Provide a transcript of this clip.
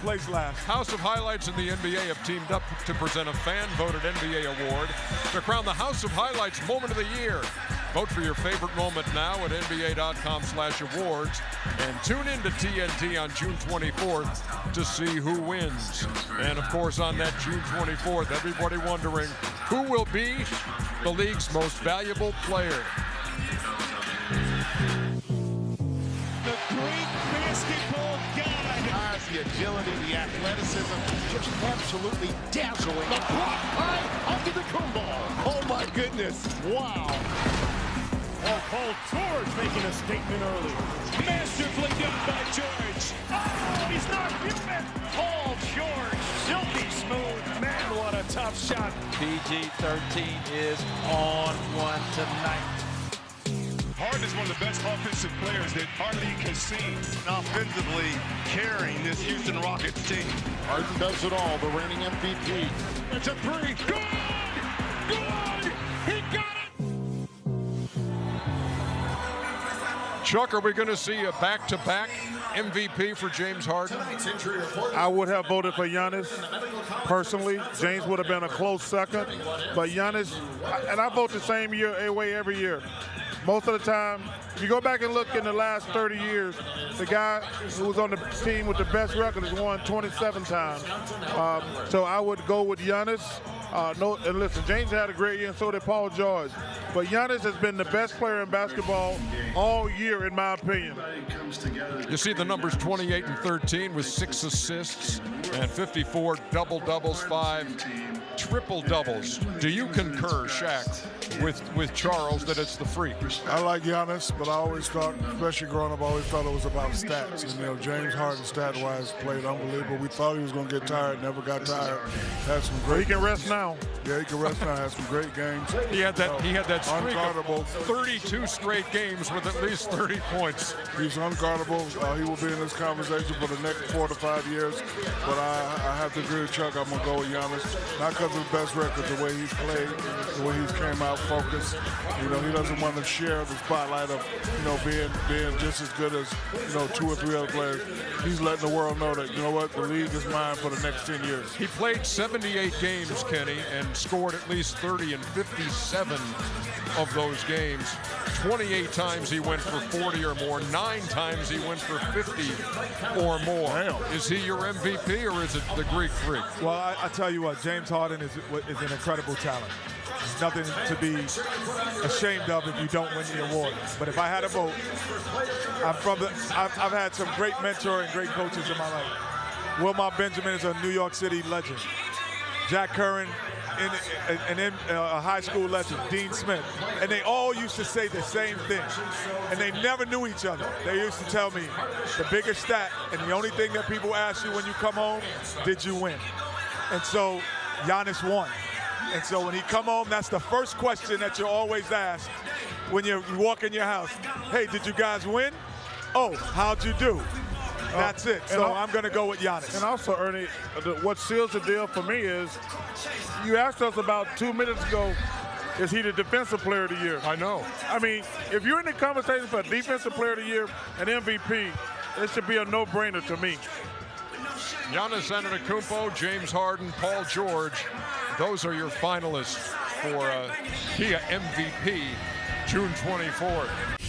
place last. House of Highlights and the NBA have teamed up to present a fan-voted NBA award to crown the House of Highlights Moment of the Year. Vote for your favorite moment now at NBA.com/awards and tune in to TNT on June 24th to see who wins. And of course, on that June 24th, everybody wondering who will be the league's most valuable player. The great basketball guy. The agility, the athleticism, just absolutely dazzling. The block by Antetokounmpo. Oh my goodness, wow. Oh, Paul George making a statement early. Masterfully done by George. Oh, he's not human. Paul George, silky smooth. Man, what a tough shot. PG-13 is on one tonight. Harden is one of the best offensive players that our league has seen. Offensively carrying this Houston Rockets team. Harden does it all, the reigning MVP. It's a three. Good! Good! He got it! Chuck, are we going to see a back-to-back MVP for James Harden? I would have voted for Giannis personally. James would have been a close second. But Giannis, and I vote the same way every year. Most of the time, if you go back and look in the last 30 years, the guy who was on the team with the best record has won 27 times. So I would go with Giannis. And listen, James had a great year, and so did Paul George. But Giannis has been the best player in basketball all year, in my opinion. You see the numbers 28 and 13 with 6 assists and 54 double-doubles, 5 triple-doubles. Do you concur, Shaq, with Charles that it's the freak? I like Giannis, but I always thought, especially growing up, I always thought it was about stats. And, James Harden, stat-wise, played unbelievable. We thought he was going to get tired, never got tired. Had some great. He can rest now. Yeah, he can rest now. Had some great games. He had that streak unguardable. of 32 straight games with at least 30 points. He's unguardable. He will be in this conversation for the next 4 to 5 years. But I have to agree with Chuck. I'm going to go with Giannis. Not because of the best record, the way he's played, the way he's came out focused. He doesn't want to share the spotlight of, being just as good as, 2 or 3 other players. He's letting the world know that, the league is mine for the next 10 years. He played 78 games, Kenny, and scored at least 30 in 57 of those games. 28 times he went for 40 or more. 9 times he went for 50 or more. Damn. Is he your MVP or is it the Greek freak? Well, I tell you what, James Harden is an incredible talent. Nothing to be ashamed of if you don't win the award. But if I had a vote, I've had some great mentor and great coaches in my life. Wilmot Benjamin is a New York City legend. Jack Curran, in a high school legend, Dean Smith. And they all used to say the same thing. And they never knew each other. They used to tell me, the biggest stat and the only thing that people ask you when you come home, did you win? And so Giannis won. And so when he come home, that's the first question that you're always asked when you walk in your house. Hey, did you guys win? Oh, how'd you do? That's it. So I'm going to go with Giannis. And also, Ernie, what seals the deal for me is, you asked us about 2 minutes ago, is he the defensive player of the year? I know. I mean, if you're in the conversation for defensive player of the year and MVP, it should be a no-brainer to me. Giannis Antetokounmpo, James Harden, Paul George, those are your finalists for Kia MVP June 24th.